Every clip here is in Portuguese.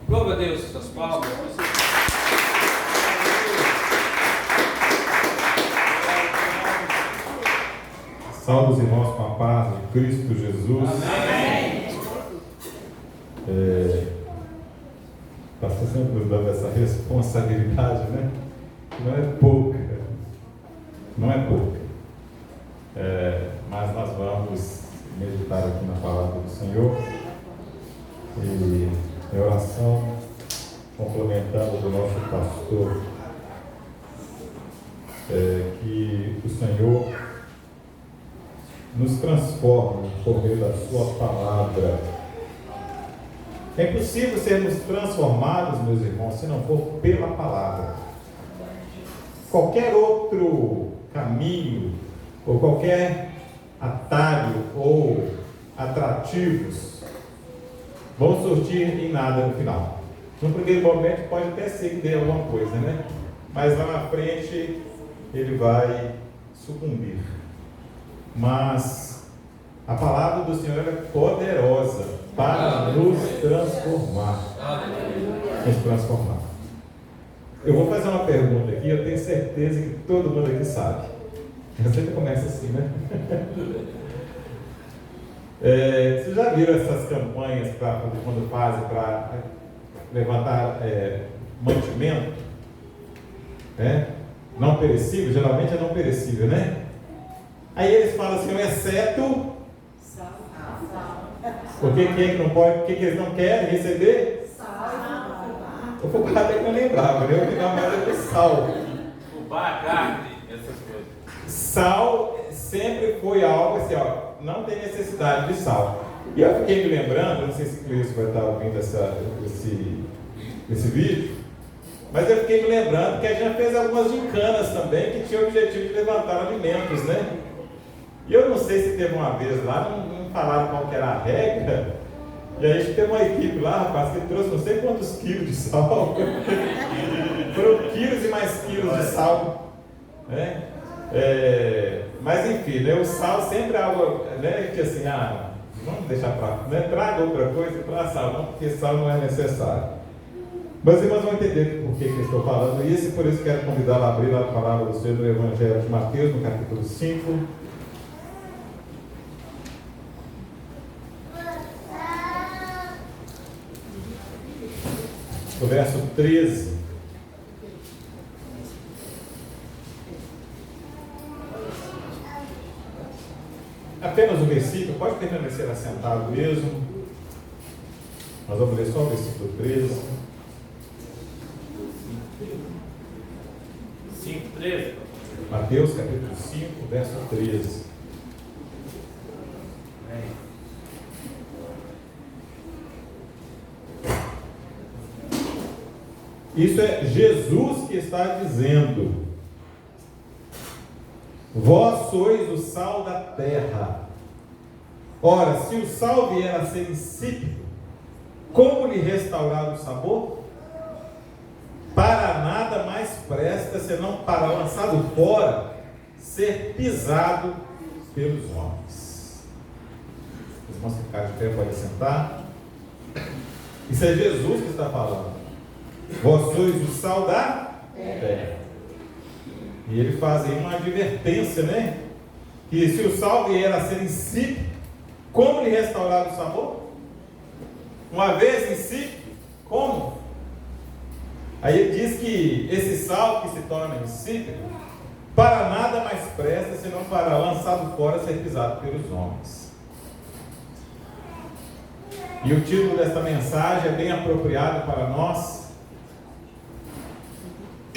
Louva a Deus, essas palmas. Saúde os irmãos com a paz de Cristo Jesus. Amém. Pastor sempre nos dando essa responsabilidade, né? Não é pouca. Não é pouca. Mas nós vamos meditar aqui na palavra do Senhor. E em oração, complementando do nosso pastor, que o Senhor nos transforme por meio da sua palavra. É impossível sermos transformados, meus irmãos, se não for pela palavra. Qualquer outro caminho, ou qualquer atalho, ou atrativos, vão surtir em nada no final. No primeiro momento pode até ser que dê alguma coisa, né? Mas lá na frente ele vai sucumbir. Mas a palavra do Senhor é poderosa para nos transformar. Nos transformar. Eu vou fazer uma pergunta aqui, eu tenho certeza que todo mundo aqui sabe. Eu sempre começo assim, né? Vocês já viram essas campanhas quando fazem para levantar mantimento? Não perecível, geralmente é não perecível, né? Aí eles falam assim, exceto sal. O que é que não pode, o que eles não querem receber? Sal. Eu vou até que eu lembrava, né? Eu lembrava mais do sal. Fubá, carne, essas coisas. Sal sempre foi algo assim, não tem necessidade de sal. E eu fiquei me lembrando, não sei se o Cleiton vai estar ouvindo esse vídeo, mas eu fiquei me lembrando que a gente fez algumas gincanas também que tinham o objetivo de levantar alimentos, né? E eu não sei se teve uma vez lá, não falaram qual que era a regra, e a gente teve uma equipe lá, rapaz, que trouxe não sei quantos quilos de sal. Foram quilos e mais quilos de sal, né? Mas enfim, né? O sal sempre é algo, né? Que assim, vamos deixar para lá, né? Traga outra coisa para sal, não, porque sal não é necessário. Mas irmãos vão entender por que eu estou falando isso, e por isso quero convidá-lo a abrir a palavra do Senhor no Evangelho de Mateus, no capítulo 5. O verso 13. Apenas o versículo, pode permanecer assentado mesmo. Nós vamos ler só o versículo 13. 5:13. Mateus capítulo 5, verso 13. Isso é Jesus que está dizendo: vós sois o sal da terra. Ora, se o sal vier a ser insípido, como lhe restaurar o sabor? Para nada mais presta, senão para, lançado fora, ser pisado pelos homens. Os irmãos que ficarem de pé podem sentar. Isso é Jesus que está falando. Vós sois o sal da terra. E ele faz aí uma advertência, né? Que se o sal vier a ser insípido, como lhe restaurar o sabor? Uma vez insípido, como? Aí ele diz que esse sal que se torna insípido, para nada mais presta, senão para, lançado fora, ser pisado pelos homens. E o título desta mensagem é bem apropriado para nós.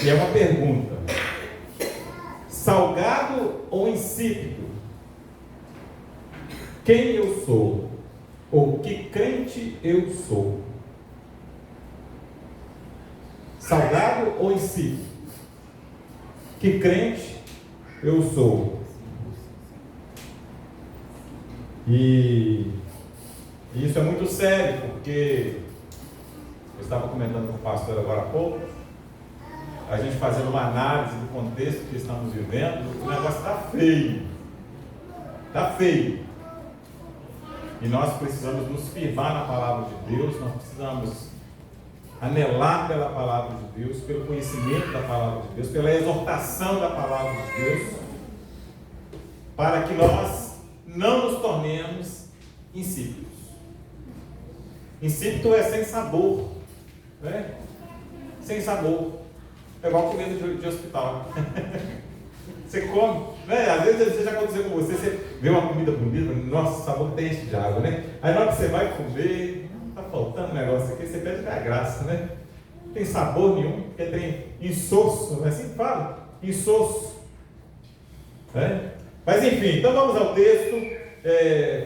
E é uma pergunta: salgado ou insípido? Quem eu sou? Ou que crente eu sou? Salgado ou insípido? Que crente eu sou? E isso é muito sério, porque eu estava comentando com o pastor agora há pouco, a gente fazendo uma análise do contexto que estamos vivendo, o negócio está feio. Está feio. E nós precisamos nos firmar na palavra de Deus, nós precisamos anelar pela palavra de Deus, pelo conhecimento da palavra de Deus, pela exortação da palavra de Deus, para que nós não nos tornemos insípidos. Insípido é sem sabor, né? Sem sabor. É igual comida de hospital. Você come, né? Às vezes já aconteceu com você, você vê uma comida bonita, nossa, o sabor tem enche de água, né? Aí na hora que você vai comer, tá faltando um negócio aqui, você pede a graça, né? Não tem sabor nenhum, porque tem insosso, não é assim que fala? Insosso. Né? Mas enfim, então vamos ao texto,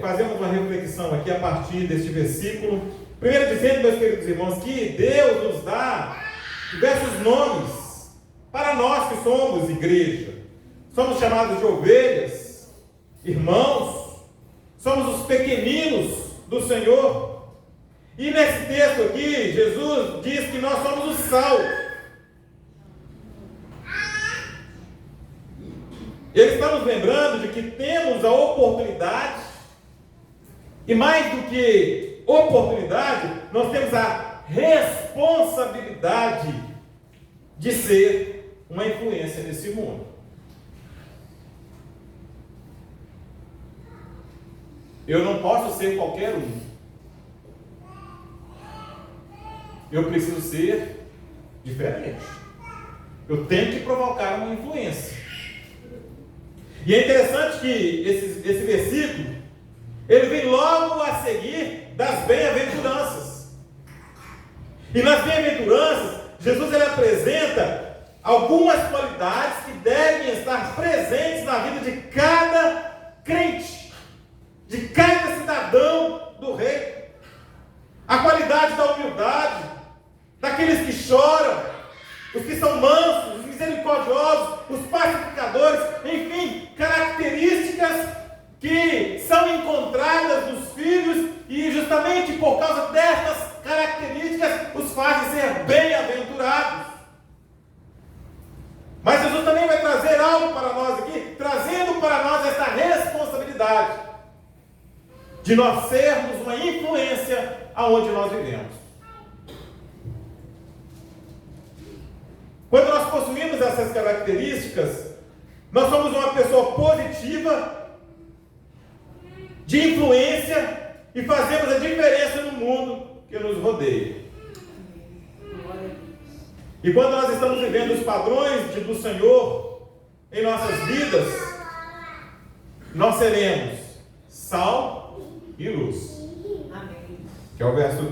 fazemos uma reflexão aqui a partir deste versículo. Primeiro dizendo, meus queridos irmãos, que Deus nos dá diversos nomes para nós que somos igreja. Somos chamados de ovelhas, irmãos, somos os pequeninos do Senhor. E nesse texto aqui, Jesus diz que nós somos o sal. Ele está nos lembrando de que temos a oportunidade, e mais do que oportunidade, nós temos a responsabilidade de ser uma influência nesse mundo. Eu não posso ser qualquer um. Eu preciso ser diferente. Eu tenho que provocar uma influência. E é interessante que esse versículo, ele vem logo a seguir das bem-aventuranças. E nas bem-aventuranças, Jesus ele apresenta algumas qualidades que devem estar presentes na vida de cada crente, de cada cidadão do reino. A qualidade da humildade, daqueles que choram, os que são mansos, os misericordiosos, os pacificadores, enfim, características que são encontradas nos filhos e justamente por causa destas características os fazem ser bem-aventurados. Mas Jesus também vai trazer algo para nós aqui, trazendo para nós essa responsabilidade de nós sermos uma influência aonde nós vivemos. Quando nós possuímos essas características, nós somos uma pessoa positiva, de influência, e fazemos a diferença no mundo que nos rodeia. E quando nós estamos vivendo os padrões do Senhor em nossas vidas, nós seremos sal e luz. Amém. Que é o verso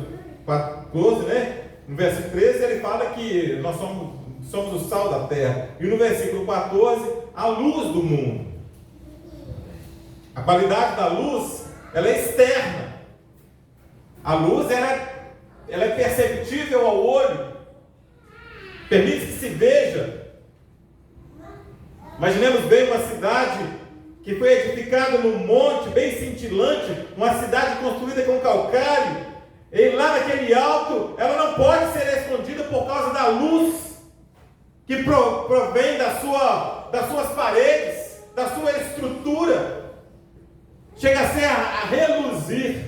14, né? No verso 13 ele fala que nós somos o sal da terra. E no versículo 14, a luz do mundo. A qualidade da luz, ela é externa. A luz, ela é perceptível ao olho. Permite que se veja. Imaginemos bem uma cidade que foi edificada num monte bem cintilante, uma cidade construída com calcário, e lá naquele alto, ela não pode ser escondida por causa da luz que provém das suas paredes, da sua estrutura. Chega a ser a reluzir,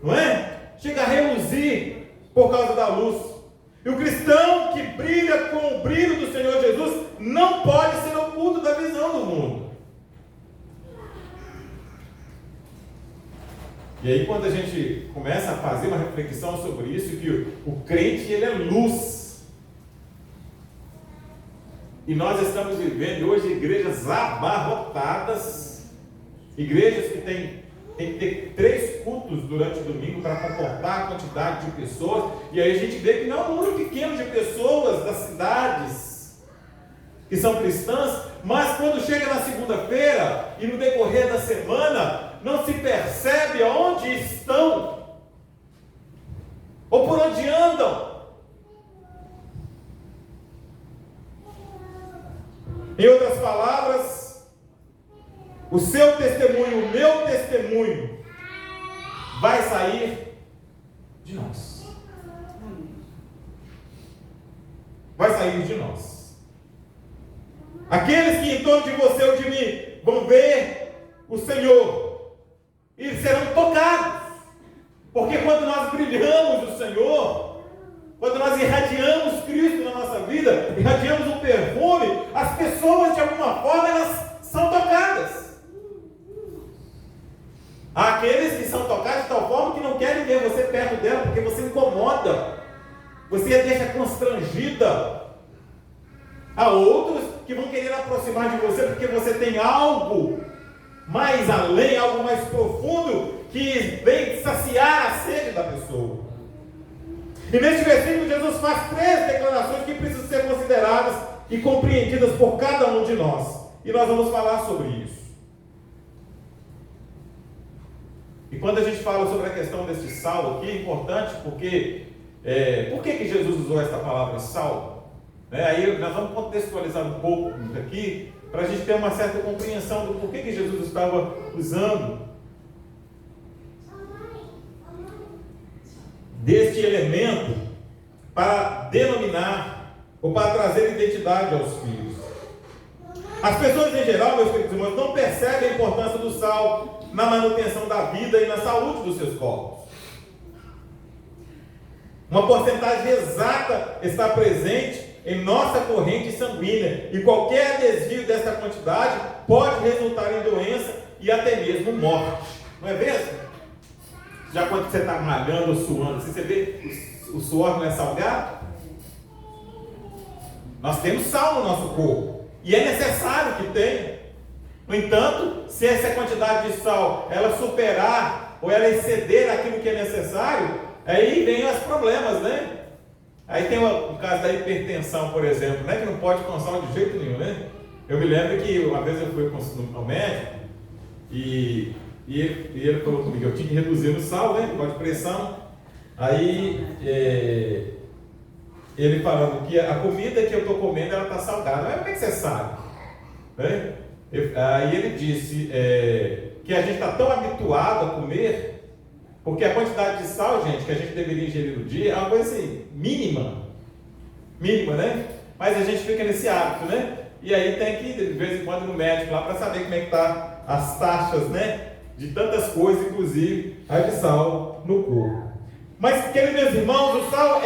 não é? Chega a reluzir por causa da luz. E o cristão que brilha com o brilho do Senhor Jesus não pode ser oculto da visão do mundo. E aí quando a gente começa a fazer uma reflexão sobre isso, que o crente ele é luz. E nós estamos vivendo hoje igrejas abarrotadas, igrejas que tem que ter 3 cultos durante o domingo para comportar a quantidade de pessoas, e aí a gente vê que não é um número pequeno de pessoas das cidades que são cristãs, mas quando chega na segunda-feira e no decorrer da semana, não se percebe aonde estão, ou por onde andam. Em outras palavras, o seu testemunho, o meu testemunho, vai sair de nós. Vai sair de nós. Aqueles que em torno de você ou de mim vão ver o Senhor e serão tocados. Porque quando nós brilhamos o Senhor, quando nós irradiamos Cristo na nossa vida, irradiamos um perfume, as pessoas de alguma forma elas são tocadas. Há aqueles que são tocados de tal forma que não querem ver você perto dela, porque você incomoda, você a deixa constrangida. Há outros que vão querer aproximar de você porque você tem algo mais além, algo mais profundo, que vem saciar a sede da pessoa. E neste versículo Jesus faz 3 declarações que precisam ser consideradas e compreendidas por cada um de nós. E nós vamos falar sobre isso. E quando a gente fala sobre a questão desse sal aqui, é importante porque por que Jesus usou essa palavra sal? Aí nós vamos contextualizar um pouco aqui, para a gente ter uma certa compreensão do porquê que Jesus estava usando deste elemento para denominar ou para trazer identidade aos filhos. As pessoas em geral, meus queridos irmãos, não percebem a importância do sal na manutenção da vida e na saúde dos seus corpos. Uma porcentagem exata está presente em nossa corrente sanguínea, e qualquer desvio dessa quantidade pode resultar em doença e até mesmo morte. Não é mesmo? Já quando você está malhando ou suando, você vê o suor não é salgado? Nós temos sal no nosso corpo, e é necessário que tenha. No entanto, se essa quantidade de sal ela superar ou ela exceder aquilo que é necessário, aí vem os problemas, né? Aí tem o caso da hipertensão, por exemplo, né? Que não pode com sal de jeito nenhum, né? Eu me lembro que uma vez eu fui ao médico e ele falou comigo, eu tinha que reduzir o sal, né? Por causa de pressão. Aí ele falando que a comida que eu estou comendo ela está salgada. Mas como é que você sabe? Né? Aí ele disse que a gente está tão habituado a comer, porque a quantidade de sal, gente, que a gente deveria ingerir no dia é uma coisa assim, mínima, né? Mas a gente fica nesse hábito, né? E aí tem que ir de vez em quando no médico lá para saber como é que está as taxas, né? De tantas coisas, inclusive a de sal no corpo. Mas, queridos meus irmãos, o sal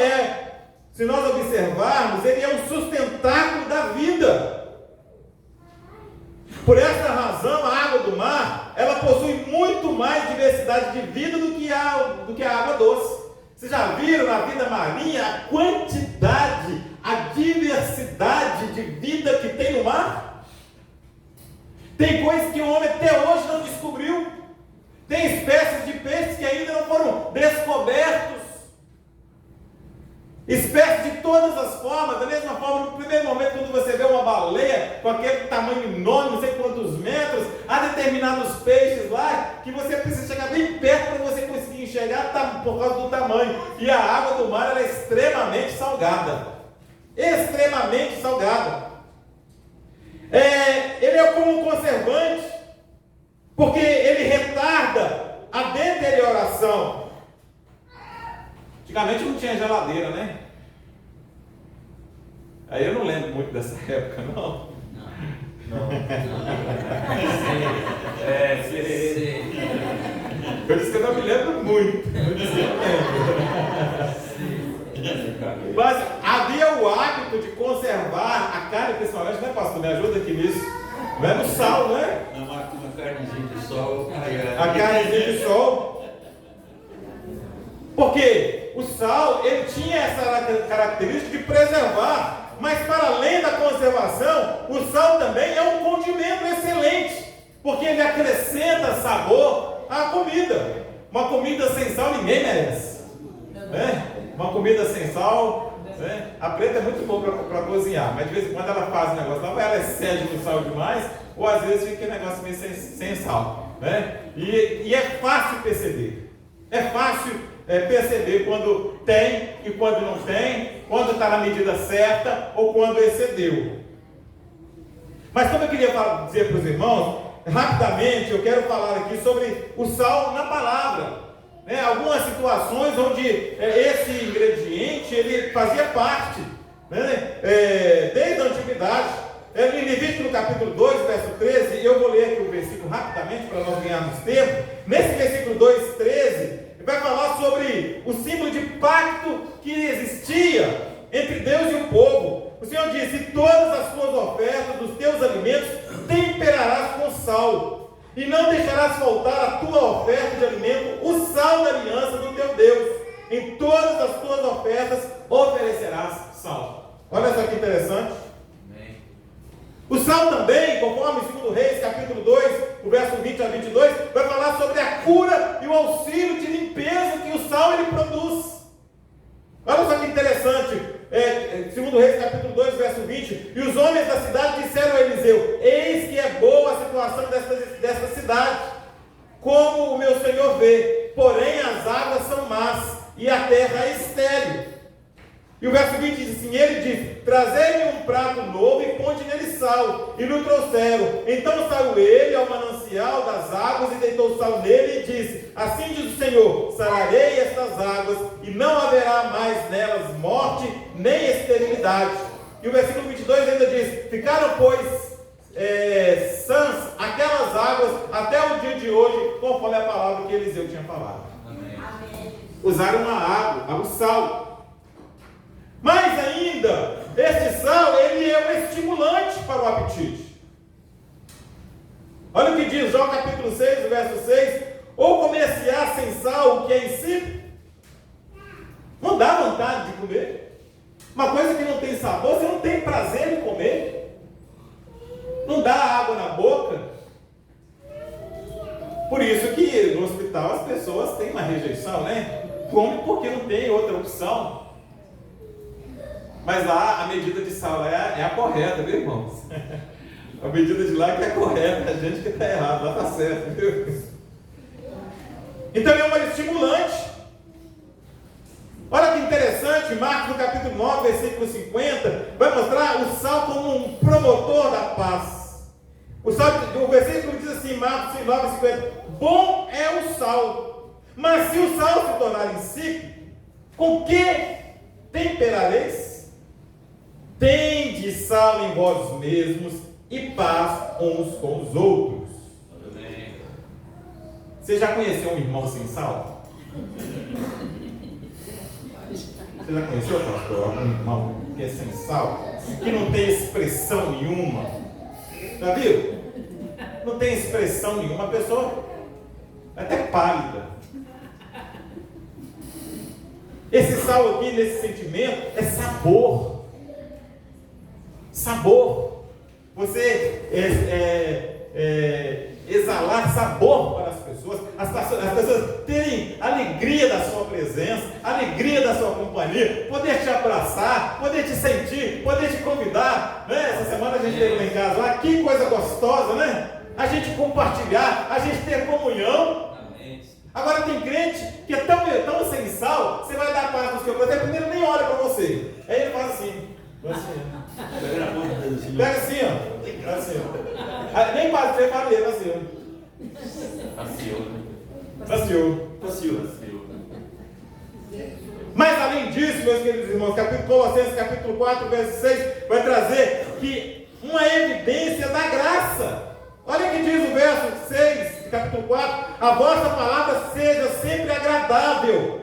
se nós observarmos, ele é um sustentáculo da vida. Por essa razão, a água do mar, ela possui muito mais diversidade de vida do que a água doce. Vocês já viram na vida marinha a quantidade, a diversidade de vida que tem no mar? Tem coisas que o homem até hoje não descobriu. Tem espécies de peixes que ainda não foram descobertos. Espécies de todas as formas, da mesma forma, no primeiro momento, quando você vê uma baleia com aquele tamanho enorme, não sei quantos metros, há determinados peixes lá que você precisa chegar bem perto para você conseguir enxergar por causa do tamanho. E a água do mar ela é extremamente salgada. Extremamente salgada. Ele é como um conservante, porque ele retarda a deterioração. Antigamente não tinha geladeira, né? Aí eu não lembro muito dessa época, não. Não. Sim. Eu disse que eu não me lembro muito. Eu disse que eu lembro. Mas havia o hábito de conservar a carne, principalmente, né, pastor? Me ajuda aqui nisso. Não é no sal, né? Uma carnezinha de sol. A carnezinha de sol. Porque o sal, ele tinha essa característica de preservar, mas para além da conservação, o sal também é um condimento excelente, porque ele acrescenta sabor à comida. Uma comida sem sal ninguém merece, né? Uma comida sem sal, né? A preta é muito boa para cozinhar, mas de vez em quando ela faz um negócio lá, ela excede no sal demais, ou às vezes fica um negócio meio sem sal, né? E é fácil perceber, perceber quando tem e quando não tem, quando está na medida certa ou quando excedeu. Mas como eu queria dizer para os irmãos, rapidamente eu quero falar aqui sobre o sal na palavra. Algumas situações onde esse ingrediente ele fazia parte, desde a antiguidade. Em Levítico no capítulo 2, verso 13, eu vou ler aqui o versículo rapidamente para nós ganharmos tempo. Nesse versículo 2, 13, Ele vai falar sobre o símbolo de pacto que existia entre Deus e o povo. O Senhor disse: todas as tuas ofertas, dos teus alimentos, temperarás com sal, e não deixarás faltar a tua oferta de alimento, o sal da aliança do teu Deus. Em todas as tuas ofertas oferecerás sal. Olha só que interessante. O sal também, conforme 2 Reis, capítulo 2, o verso 20 a 22, vai falar sobre a cura e o auxílio de limpeza que o sal ele produz. Olha só que interessante, 2 Reis, capítulo 2, verso 20, e os homens da cidade disseram a Eliseu: eis que é boa a situação desta cidade, como o meu senhor vê, porém as águas são más, e a terra é estéril. E o verso 20 diz assim: ele diz: trazei-me um prato novo e ponde nele sal. E lhe trouxeram. Então saiu ele ao manancial das águas e deitou sal nele e disse: assim diz o Senhor, sararei estas águas e não haverá mais nelas morte nem esterilidade. E o versículo 22 ainda diz: ficaram pois sãs aquelas águas até o dia de hoje, conforme a palavra que Eliseu tinha falado. Amém. Usaram a água, o sal. Mais ainda, este sal, ele é um estimulante para o apetite. Olha o que diz João capítulo 6, verso 6. Ou comer-se-á sem sal o que é insípido? Não dá vontade de comer. Uma coisa que não tem sabor, você não tem prazer em comer. Não dá água na boca. Por isso que no hospital as pessoas têm uma rejeição, né? Come porque não tem outra opção. Mas lá a medida de sal é a correta, viu, irmãos? A medida de lá que é correta, a gente que está errado, lá está certo, viu? Então é um estimulante. Olha que interessante, Marcos no capítulo 9, versículo 50, vai mostrar o sal como um promotor da paz. O versículo diz assim, Marcos 9, 50, bom é o sal, mas se o sal se tornar insípido, com que temperareis? Tende sal em vós mesmos e paz uns com os outros. Você já conheceu um irmão sem sal? Você já conheceu, pastor, um irmão que é sem sal? Que não tem expressão nenhuma? Já viu? Não tem expressão nenhuma. A pessoa é até pálida. Esse sal aqui, nesse sentimento, é sabor. Sabor. Você exalar sabor para as pessoas terem alegria da sua presença, alegria da sua companhia, poder te abraçar, poder te sentir, poder te convidar, né? Essa semana a gente teve lá em casa, lá, que coisa gostosa, né? A gente compartilhar, a gente ter comunhão. Agora tem crente que é tão sem sal, você vai dar paz no seu coração, primeiro nem olha para você, aí ele faz assim. Pega assim, ó. Assim, ó. Nem quase você fala ele, assim, ó. Passeou. Mas além disso, meus queridos irmãos, Colossenses capítulo 4, verso 6, vai trazer que uma evidência da graça. Olha o que diz o verso 6, capítulo 4, a vossa palavra seja sempre agradável,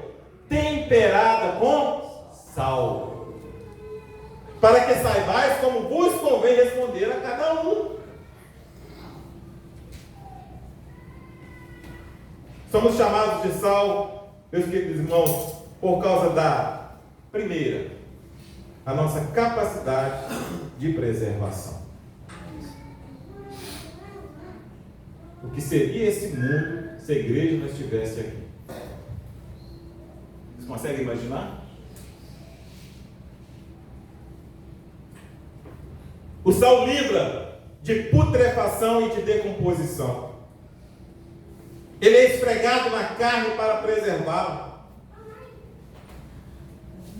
temperada com sal, para que saibais como vos convém responder a cada um. Somos chamados de sal, meus queridos irmãos, por causa da primeira, a nossa capacidade de preservação. O que seria esse mundo se a igreja não estivesse aqui? Vocês conseguem imaginar? O sal livra de putrefação e de decomposição. Ele é esfregado na carne para preservá-la.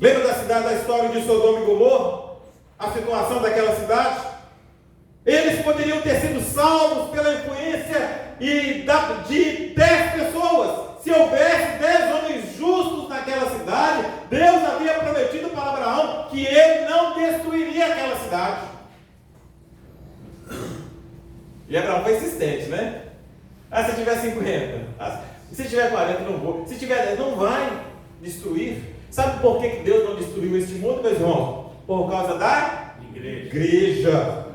Lembra da história de Sodoma e Gomorra? A situação daquela cidade? Eles poderiam ter sido salvos pela influência de 10 pessoas. Se houvesse 10 homens justos naquela cidade, Deus havia prometido para Abraão que ele não destruiria aquela cidade. E Abraão foi insistente, né? Se tiver 50. Se tiver 40, não vou. Se tiver 10, não vai destruir. Sabe por que Deus não destruiu este mundo, meus irmãos? Por causa da igreja.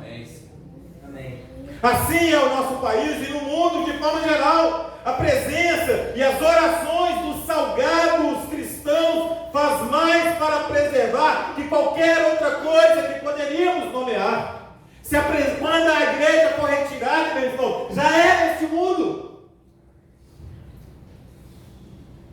Amém. Assim é o nosso país e no mundo de forma geral. A presença e as orações dos salgados cristãos faz mais para preservar que qualquer outra coisa que poderíamos nomear. Quando a igreja for retirada, meu irmão, já era este mundo.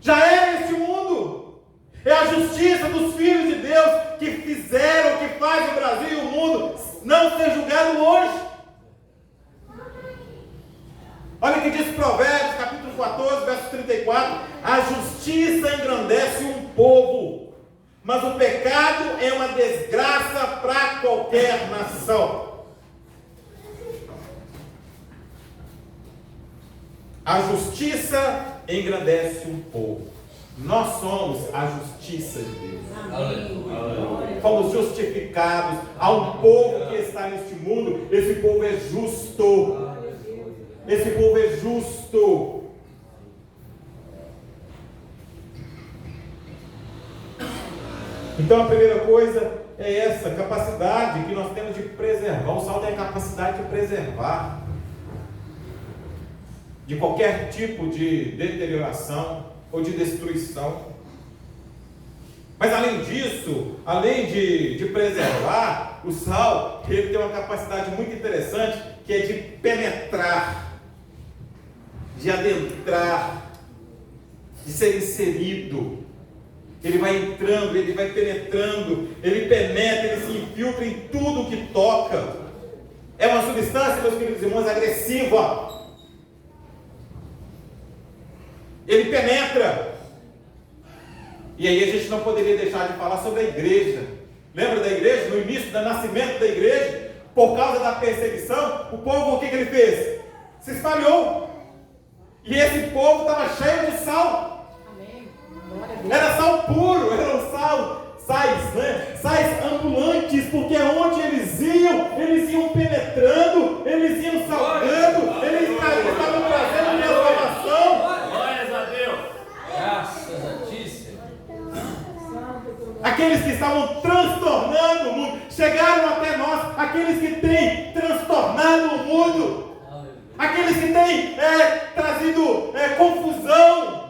Já era este mundo. É a justiça dos filhos de Deus que fizeram, que faz o Brasil e o mundo não ser julgado hoje. Olha o que diz Provérbios, capítulo 14, verso 34. A justiça engrandece um povo, mas o pecado é uma desgraça para qualquer nação. A justiça engrandece um povo. Nós somos a justiça de Deus. Aleluia. Fomos justificados. Há um povo que está neste mundo. Esse povo é justo. Esse povo é justo. Então a primeira coisa é essa capacidade que nós temos de preservar. O sal tem a capacidade de preservar de qualquer tipo de deterioração ou de destruição. Mas além disso, além de preservar, o sal ele tem uma capacidade muito interessante, que é de penetrar, de adentrar, de ser inserido. Ele vai entrando, ele vai penetrando, ele penetra, ele se infiltra em tudo que toca. É uma substância, meus queridos irmãos, agressiva. Ele penetra. E aí a gente não poderia deixar de falar sobre a igreja. Lembra da igreja? No início do nascimento da igreja, por causa da perseguição, o povo, o que ele fez? Se espalhou. E esse povo estava cheio de sal. Era sal puro, eram sais, né? Sais ambulantes, porque onde eles iam penetrando, eles iam salgando, eles estavam trazendo transformação. Glórias a Deus. Graças a ti, Senhor. Aqueles que estavam transtornando o mundo, chegaram até nós, aqueles que têm transtornado o mundo, aqueles que têm trazido confusão,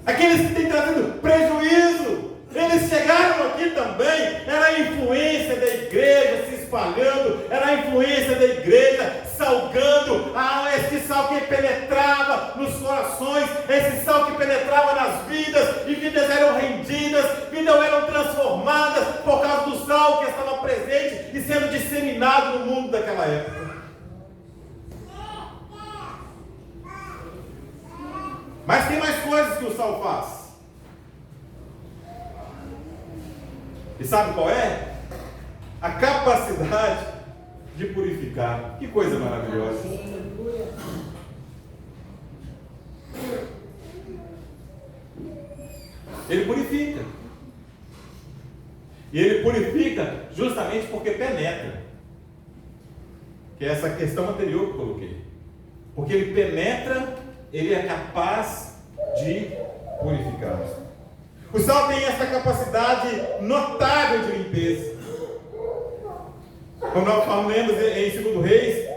aqueles que têm trazido prejuízo, eles chegaram aqui também. Era a influência da igreja se espalhando, era a influência da igreja salgando, esse sal que penetrava nos corações, esse sal que penetrava nas vidas, e vidas eram rendidas, vidas eram transformadas por causa do sal que estava presente e sendo disseminado no mundo daquela época. Mas tem mais coisas que o sal faz. E sabe qual é? A capacidade de purificar. Que coisa maravilhosa. Ele purifica. E ele purifica justamente porque penetra. Que é essa questão anterior que eu coloquei. Porque ele penetra, ele é capaz de purificar. O sal tem essa capacidade notável de limpeza. Como nós falamos em 2 Reis,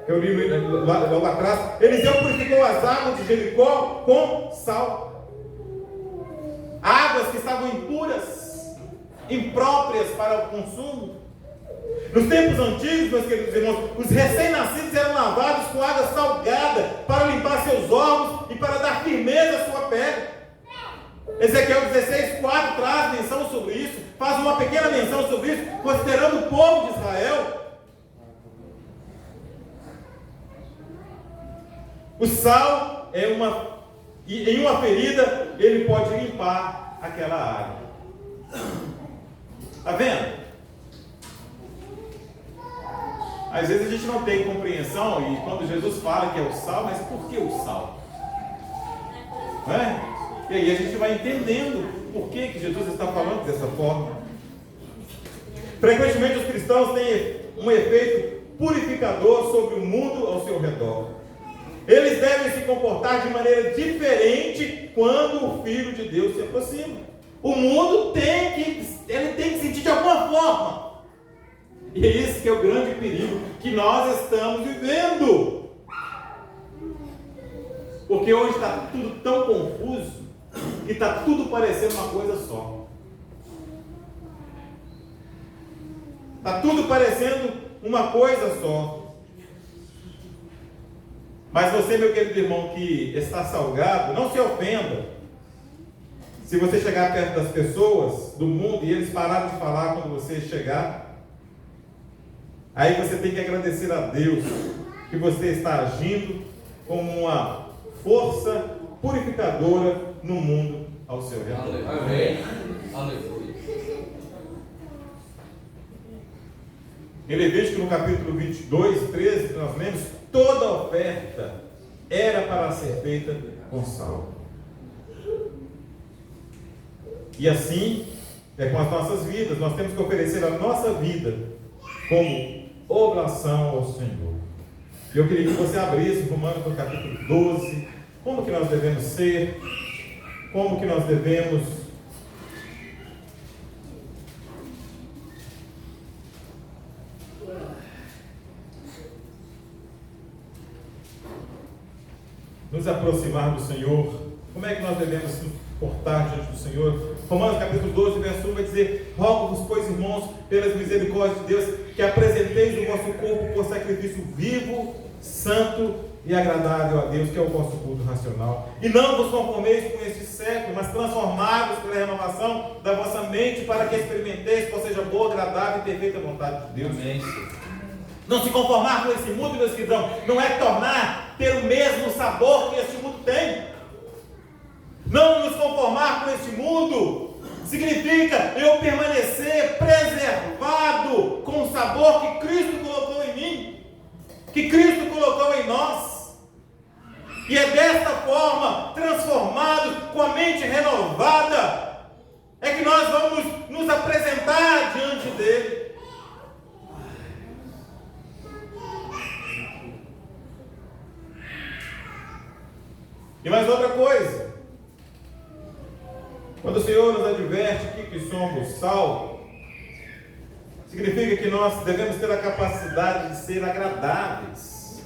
eu li logo atrás, Eliseu purificou as águas de Jericó com sal. Águas que estavam impuras, impróprias para o consumo. Nos tempos antigos, meus queridos irmãos, os recém-nascidos eram lavados com água salgada para limpar seus órgãos e para dar firmeza à sua pele. Ezequiel 16:4 traz menção sobre isso, faz uma pequena menção sobre isso, considerando o povo de Israel. O sal em uma ferida, ele pode limpar aquela área. Está vendo? Às vezes a gente não tem compreensão, e quando Jesus fala que é o sal, mas por que o sal? Não é? E aí a gente vai entendendo por que Jesus está falando dessa forma. Frequentemente os cristãos têm um efeito purificador sobre o mundo ao seu redor. Eles devem se comportar de maneira diferente quando o Filho de Deus se aproxima. O mundo tem que sentir de alguma forma. E é esse que é o grande perigo que nós estamos vivendo. Porque hoje está tudo tão confuso que está tudo parecendo uma coisa só. Está tudo parecendo uma coisa só. Mas você, meu querido irmão, que está salgado, não se ofenda se você chegar perto das pessoas do mundo e eles pararem de falar quando você chegar. Aí você tem que agradecer a Deus que você está agindo como uma força purificadora no mundo ao seu redor. Amém. Aleluia. Em Levítico, no capítulo 22, 13, que nós lemos, toda oferta era para ser feita com sal. E assim é com as nossas vidas. Nós temos que oferecer a nossa vida como oblação ao Senhor. E eu queria que você abrisse Romanos no capítulo 12. Como que nós devemos ser? Como que nós devemos nos aproximar do Senhor? Como é que nós devemos nos portar diante do Senhor? Romanos capítulo 12, verso 1 vai dizer: rogo-vos, pois, irmãos, pelas misericórdias de Deus, que apresenteis o vosso corpo por sacrifício vivo, santo e agradável a Deus, que é o vosso culto racional. E não vos conformeis com este século, mas transformai-vos pela renovação da vossa mente, para que experimenteis qual seja boa, agradável e perfeita vontade de Deus. Amém. Não se conformar com esse mundo, meus queridos, não é ter o mesmo sabor que este mundo tem. Não nos conformar com este mundo significa eu permanecer preservado com o sabor que Cristo colocou em mim, que Cristo colocou em nós. E é desta forma, transformados, com a mente renovada, é que nós vamos nos apresentar diante dele. E mais outra coisa, quando o Senhor nos adverte aqui que somos sal, significa que nós devemos ter a capacidade de ser agradáveis.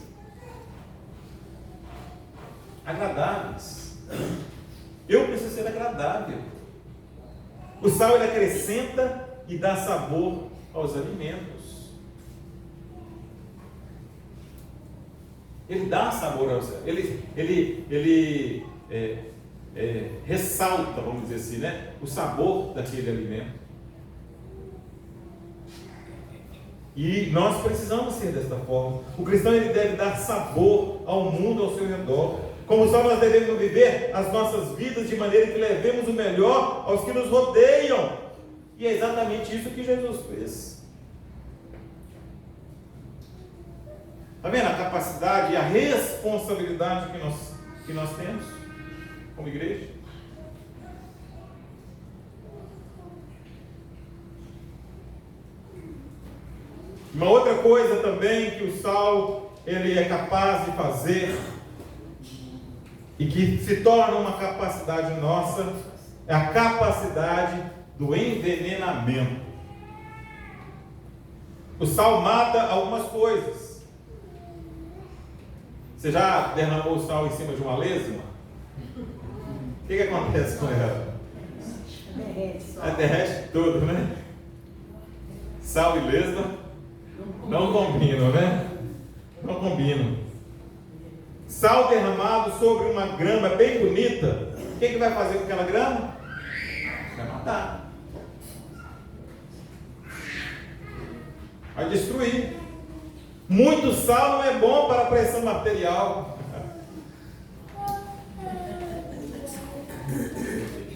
Agradáveis. Eu preciso ser agradável. O sal, ele acrescenta e dá sabor aos alimentos. Ele dá sabor aos alimentos. Ele ressalta, vamos dizer assim, né, o sabor daquele alimento. E nós precisamos ser desta forma. O cristão, ele deve dar sabor ao mundo ao seu redor. Como só nós devemos viver as nossas vidas de maneira que levemos o melhor aos que nos rodeiam. E é exatamente isso que Jesus fez. Está vendo a capacidade e a responsabilidade que nós temos como igreja? Uma outra coisa também que o sal ele é capaz de fazer e que se torna uma capacidade nossa é a capacidade do envenenamento. O sal mata algumas coisas. Você já derramou o sal em cima de uma lesma? O que acontece com ela? Derrete tudo, né? Sal e lesma não combinam, né? Não combinam. Sal derramado sobre uma grama bem bonita, o que vai fazer com aquela grama? Vai matar. Vai destruir. Muito sal não é bom para a pressão arterial.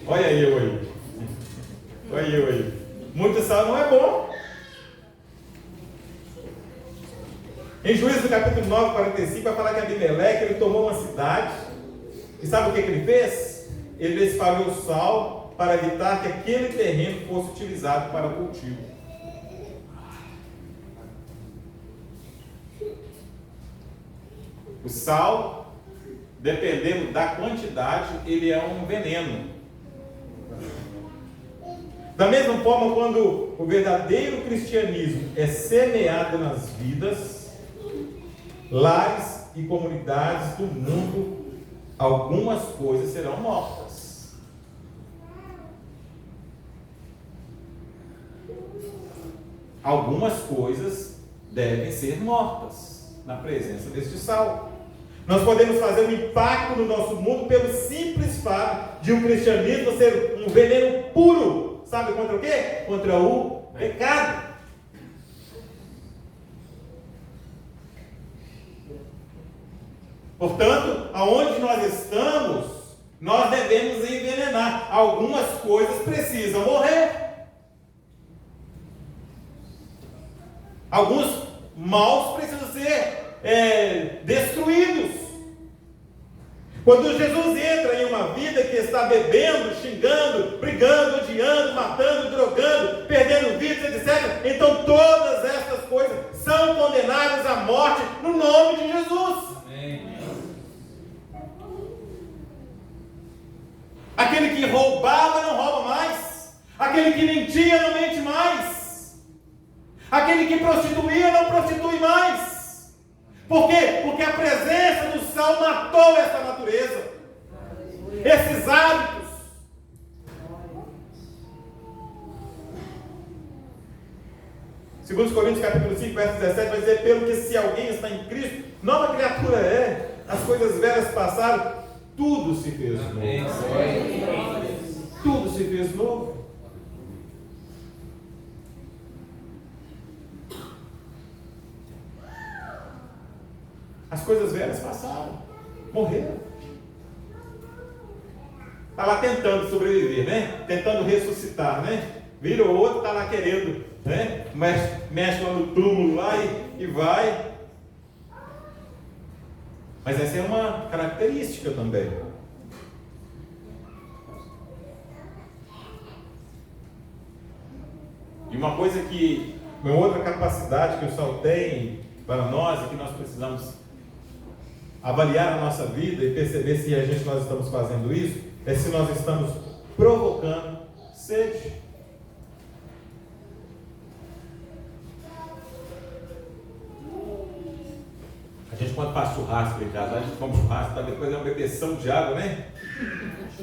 Olha eu aí. Olha eu aí. Muito sal não é bom. Em Juízes capítulo 9, 45, vai falar que Abimeleque, ele tomou uma cidade. E sabe o que ele fez? Ele espalhou sal para evitar que aquele terreno fosse utilizado para cultivo. O sal dependendo da quantidade, ele é um veneno. Da mesma forma, quando o verdadeiro cristianismo é semeado nas vidas, lares e comunidades do mundo, algumas coisas serão mortas. Algumas coisas devem ser mortas na presença deste sal. Nós podemos fazer um impacto no nosso mundo pelo simples fato de um cristianismo ser um veneno puro. Sabe contra o quê? Contra o pecado. Portanto, aonde nós estamos, nós devemos envenenar. Algumas coisas precisam morrer. Alguns maus precisam ser destruídos. Quando Jesus entra em uma vida que está bebendo, xingando, brigando, odiando, matando, drogando, perdendo vidas, etc., então todas essas coisas são condenadas à morte no nome de Jesus. Amém. Aquele que roubava não rouba mais. Aquele que mentia não mente mais. Aquele que prostituía não prostitui mais. Por quê? Porque a presença do sal matou essa natureza, esses hábitos. Segundo Coríntios capítulo 5, verso 17, vai dizer: pelo que se alguém está em Cristo, nova criatura é, as coisas velhas passaram, tudo se fez novo. Tudo se fez novo. As coisas velhas passaram, morreram. Está lá tentando sobreviver, né? Tentando ressuscitar, né? Vira o outro, está lá querendo, né? Mexe lá no túmulo lá e vai. Mas essa é uma característica também. E uma coisa que, uma outra capacidade que o sal tem para nós e que nós precisamos avaliar a nossa vida e perceber se nós estamos fazendo isso, é se nós estamos provocando sede. A gente quando faz churrasco em casa, a gente come churrasco para depois é uma bebeção de água, né?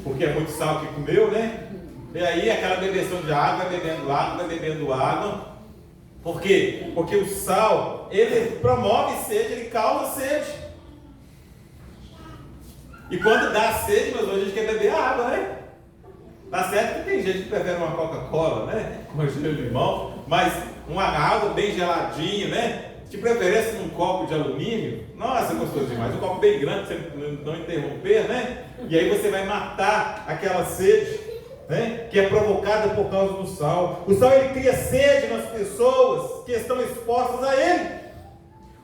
Porque é muito sal que comeu, né? E aí aquela bebeção de água, vai bebendo água. Por quê? Porque o sal, ele promove sede, ele causa sede. E quando dá sede, mas hoje a gente quer beber água, né? Tá certo que tem gente que prefere uma Coca-Cola, né? Com gelo de limão, mas uma água bem geladinha, né? De preferência num copo de alumínio. Nossa, gostoso demais. Um copo bem grande, pra você não interromper, né? E aí você vai matar aquela sede, né? Que é provocada por causa do sal. O sal, ele cria sede nas pessoas que estão expostas a ele.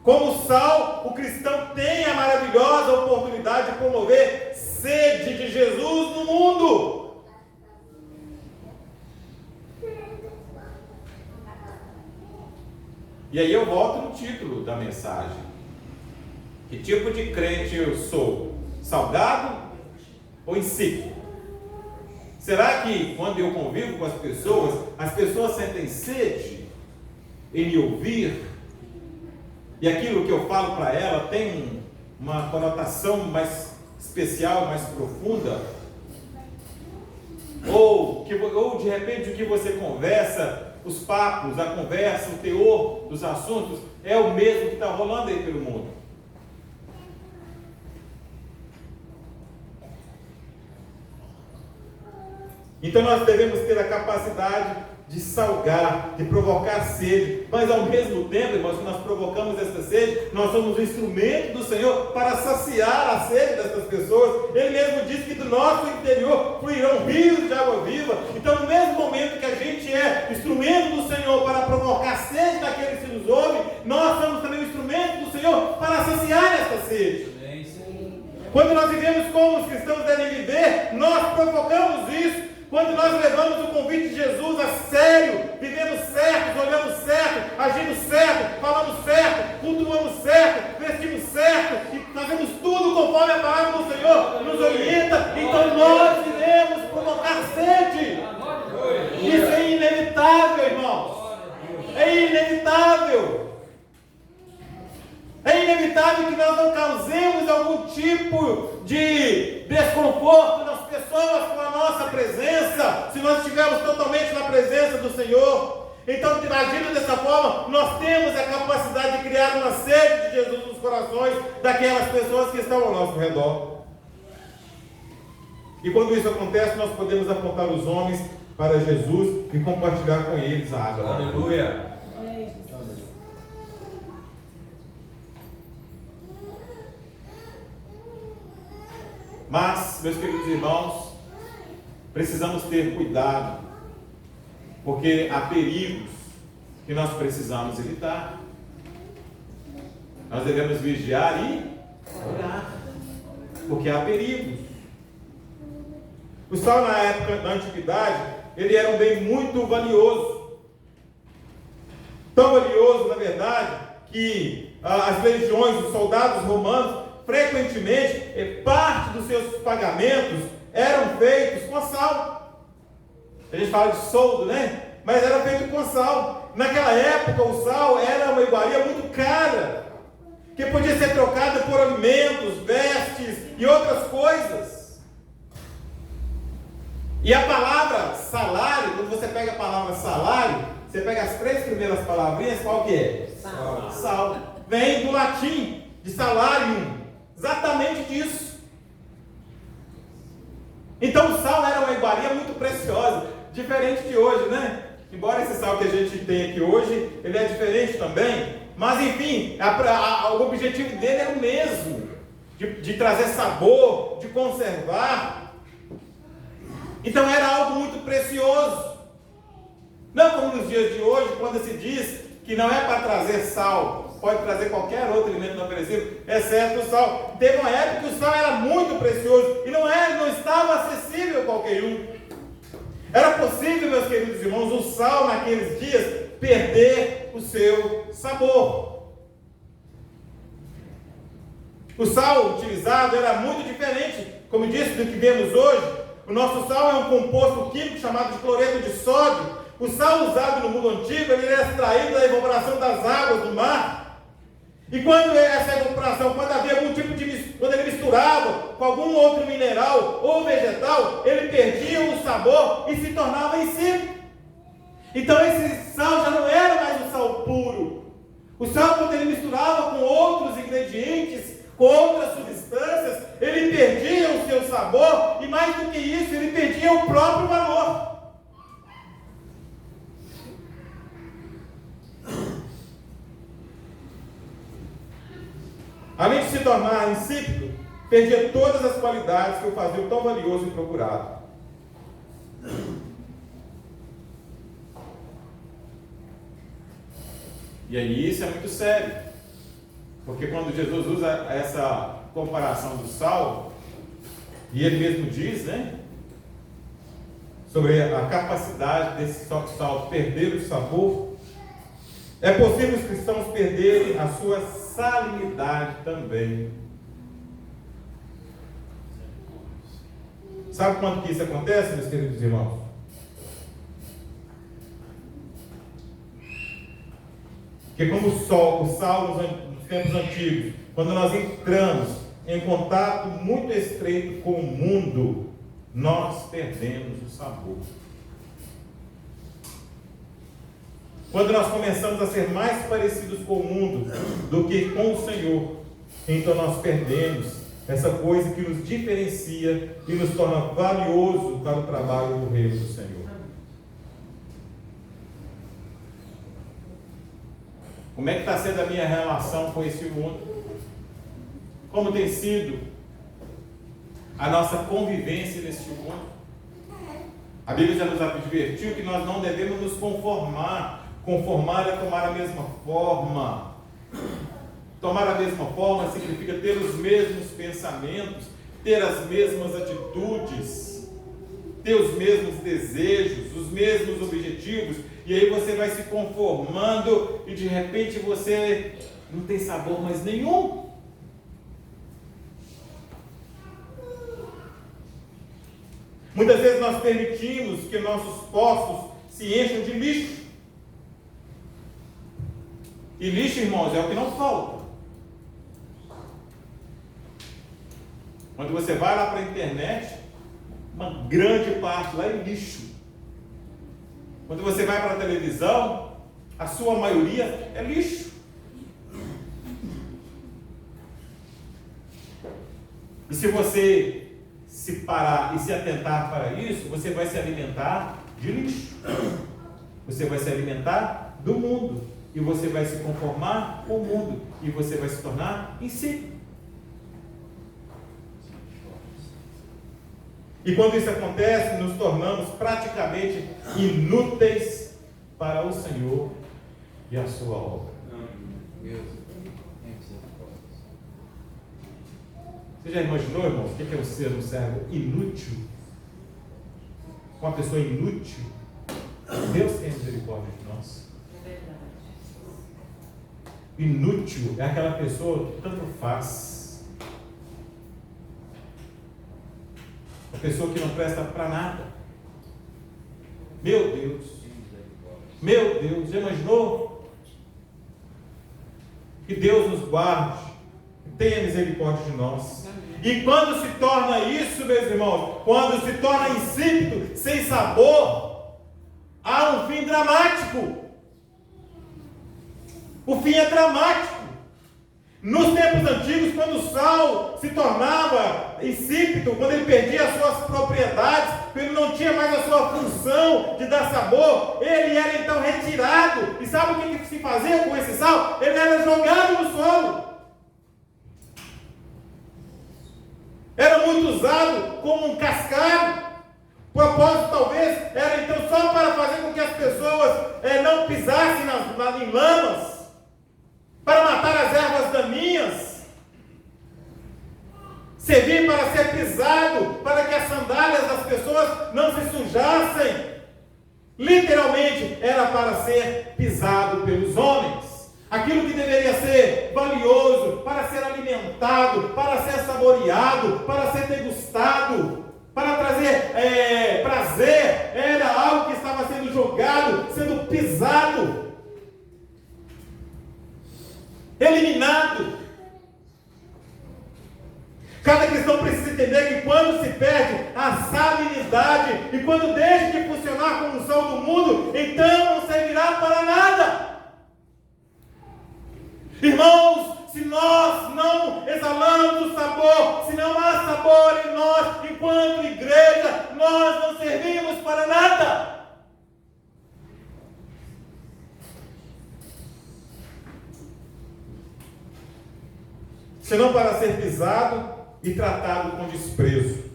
Como sal, o cristão tem a maravilhosa oportunidade de promover sede de Jesus no mundo. E aí eu volto no título da mensagem. Que tipo de crente eu sou? Salgado ou insípido? Será que quando eu convivo com as pessoas sentem sede em me ouvir? E aquilo que eu falo para ela tem uma conotação mais especial, mais profunda? Ou de repente o que você conversa, os papos, a conversa, o teor dos assuntos é o mesmo que está rolando aí pelo mundo? Então nós devemos ter a capacidade de salgar, de provocar sede, mas ao mesmo tempo, irmãos, que nós provocamos essa sede, nós somos o instrumento do Senhor para saciar a sede dessas pessoas. Ele mesmo disse que do nosso interior fluirão rios de água viva. Então, no mesmo momento que a gente é instrumento do Senhor para provocar sede daqueles que nos ouvem, nós somos também o instrumento do Senhor para saciar essa sede. Quando nós vivemos como os cristãos devem viver, nós provocamos isso. Quando nós levamos o convite de Jesus a sério, vivendo certo, olhando certo, agindo certo, falando certo, cultuamos certo, vestimos certo e fazemos tudo conforme a palavra do Senhor, É inevitável. É inevitável que nós não causemos algum tipo de desconforto nas pessoas com a nossa presença, se nós estivermos totalmente na presença do Senhor. Então, agindo dessa forma, nós temos a capacidade de criar uma sede de Jesus nos corações daquelas pessoas que estão ao nosso redor. E quando isso acontece, nós podemos apontar os homens para Jesus e compartilhar com eles a água. Aleluia. Mas, meus queridos irmãos, precisamos ter cuidado, porque há perigos que nós precisamos evitar. Nós devemos vigiar e orar, porque há perigos. O sal, na época da antiguidade, ele era um bem muito valioso. Tão valioso, na verdade, que as legiões, os soldados romanos, frequentemente, parte dos seus pagamentos eram feitos com sal. A gente fala de soldo, né? Mas era feito com sal. Naquela época, o sal era uma iguaria muito cara, que podia ser trocada por alimentos, vestes e outras coisas. E a palavra salário, quando você pega a palavra salário, você pega as 3 primeiras palavrinhas, qual que é? Sal. Sal. Vem do latim, de salarium. Exatamente disso. Então o sal era uma iguaria muito preciosa, diferente de hoje, né? Embora esse sal que a gente tem aqui hoje, ele é diferente também, mas enfim, o objetivo dele é o mesmo, de trazer sabor, de conservar. Então era algo muito precioso. Não como nos dias de hoje, quando se diz que não é para trazer sal, pode trazer qualquer outro alimento não perecível, exceto o sal. Teve uma época que o sal era muito precioso e não estava acessível a qualquer um. Era possível, meus queridos irmãos, o sal naqueles dias perder o seu sabor. O sal utilizado era muito diferente, como disse, do que vemos hoje. O nosso sal é um composto químico chamado de cloreto de sódio. O sal usado no mundo antigo, ele era extraído da evaporação das águas do mar. E quando essa evaporação, quando havia algum tipo de, quando ele misturava com algum outro mineral ou vegetal, ele perdia o sabor e se tornava insípido. Então esse sal já não era mais um sal puro. O sal, quando ele misturava com outros ingredientes, com outras substâncias, ele perdia o seu sabor e, mais do que isso, ele perdia o próprio valor. Além de se tornar insípido, perdia todas as qualidades que o faziam tão valioso e procurado. E aí isso é muito sério, porque quando Jesus usa essa comparação do sal, e ele mesmo diz, né, sobre a capacidade desse sal perder o sabor, é possível os cristãos perderem a sua salinidade também. Sabe quando que isso acontece, meus queridos irmãos? Porque como o sal nos tempos antigos, quando nós entramos em contato muito estreito com o mundo, nós perdemos o sabor. Quando nós começamos a ser mais parecidos com o mundo do que com o Senhor, então nós perdemos essa coisa que nos diferencia e nos torna valioso para o trabalho do reino do Senhor. Como é que está sendo a minha relação com esse mundo? Como tem sido a nossa convivência neste mundo? A Bíblia já nos advertiu que nós não devemos nos conformar. Conformar é tomar a mesma forma. Tomar a mesma forma significa ter os mesmos pensamentos, ter as mesmas atitudes, ter os mesmos desejos, os mesmos objetivos, e aí você vai se conformando e de repente você não tem sabor mais nenhum. Muitas vezes nós permitimos que nossos poços se encham de lixo. E lixo, irmãos, é o que não falta. Quando você vai lá para a internet, uma grande parte lá é lixo. Quando você vai para a televisão, a sua maioria é lixo. E se você se parar e se atentar para isso, você vai se alimentar de lixo. Você vai se alimentar do mundo. E você vai se conformar com o mundo. E você vai se tornar insípido. E quando isso acontece, nos tornamos praticamente inúteis para o Senhor e a sua obra. Você já imaginou, irmãos, o que é ser um servo inútil? Uma pessoa inútil? Deus tem misericórdia de nós. É verdade. Inútil é aquela pessoa que tanto faz. Uma pessoa que não presta para nada. Meu Deus. Meu Deus, já imaginou? Que Deus nos guarde, que tenha misericórdia de nós. E quando se torna isso, meus irmãos, quando se torna insípido, sem sabor, há um fim dramático. O fim é dramático. Nos tempos antigos, quando o sal se tornava insípido, quando ele perdia as suas propriedades, quando ele não tinha mais a sua função de dar sabor, ele era então retirado. E sabe o que se fazia com esse sal? Ele era jogado no solo. Era muito usado como um cascalho. O propósito talvez era então só para fazer com que as pessoas não pisassem em lamas, para matar as ervas daninhas, servir para ser pisado, para que as sandálias das pessoas não se sujassem. Literalmente era para ser pisado pelos homens. Aquilo que deveria ser valioso, para ser alimentado, para ser saboreado, para ser degustado, para trazer prazer, era algo que estava sendo jogado, sendo pisado, eliminado. Cada cristão precisa entender que quando se perde a salinidade e quando deixa de funcionar como o sal do mundo, então não servirá para nada. Irmãos, se nós não exalamos o sabor, se não há sabor em nós, enquanto igreja, nós não servimos para nada. Senão para ser pisado e tratado com desprezo.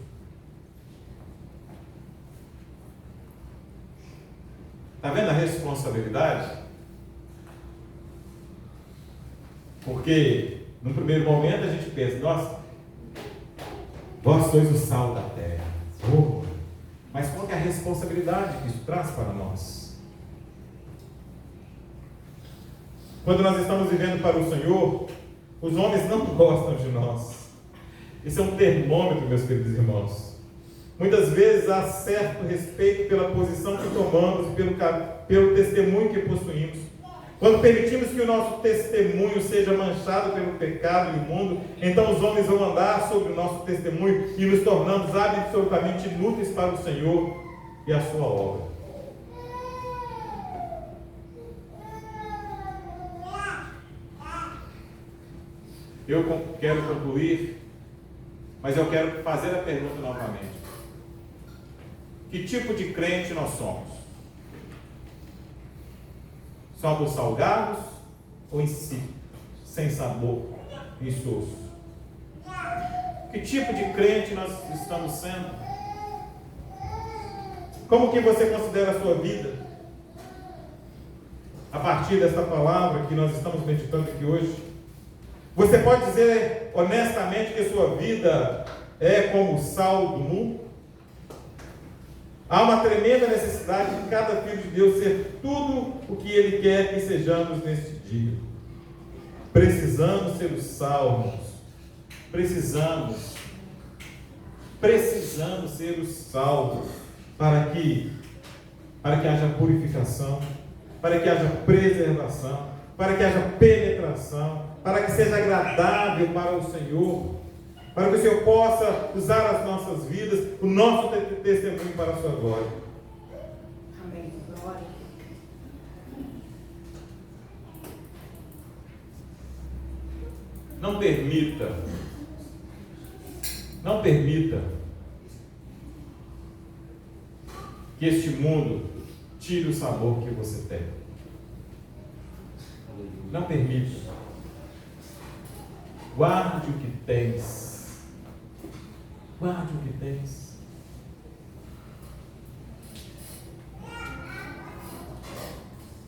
Está vendo a responsabilidade? Porque, no primeiro momento, a gente pensa, nossa, vós sois o sal da terra. Oh, mas qual é a responsabilidade que isso traz para nós? Quando nós estamos vivendo para o Senhor, os homens não gostam de nós. Isso é um termômetro, meus queridos irmãos. Muitas vezes há certo respeito pela posição que tomamos, pelo testemunho que possuímos. Quando permitimos que o nosso testemunho seja manchado pelo pecado imundo, então os homens vão andar sobre o nosso testemunho e nos tornamos absolutamente inúteis para o Senhor e a sua obra. Eu quero concluir, mas eu quero fazer a pergunta novamente. Que tipo de crente nós somos? Somos salgados ou insípidos, sem sabor, insosso? Que tipo de crente nós estamos sendo? Como que você considera a sua vida? A partir dessa palavra que nós estamos meditando aqui hoje, você pode dizer honestamente que a sua vida é como o sal do mundo? Há uma tremenda necessidade de cada filho de Deus ser tudo o que Ele quer que sejamos neste dia. Precisamos ser o sal, irmãos. Precisamos ser o sal para que haja purificação, para que haja preservação, para que haja penetração, para que seja agradável para o Senhor, para que o Senhor possa usar as nossas vidas, o nosso testemunho para a sua glória. Amém. Glória. Não permita que este mundo tire o sabor que você tem. Não permita. Guarde o que tens. Guarde o que tens.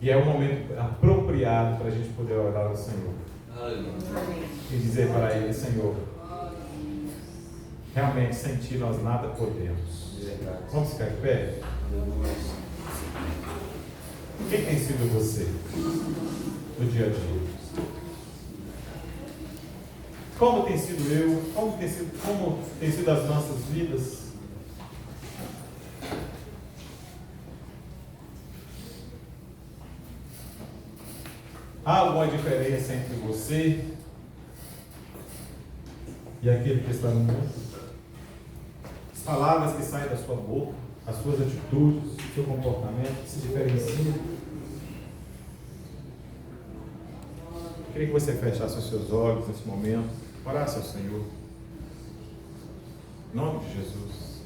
E é o momento apropriado para a gente poder orar ao Senhor. E dizer para Ele: Senhor, realmente sem Ti nós nada podemos. Vamos ficar de pé? Quem tem sido você no dia a dia? Como tem sido eu? Como tem sido as nossas vidas? Há alguma diferença entre você e aquele que está no mundo? As palavras que saem da sua boca, as suas atitudes, o seu comportamento se diferenciam? Eu queria que você fechasse os seus olhos nesse momento, orasse ao Senhor. Em nome de Jesus.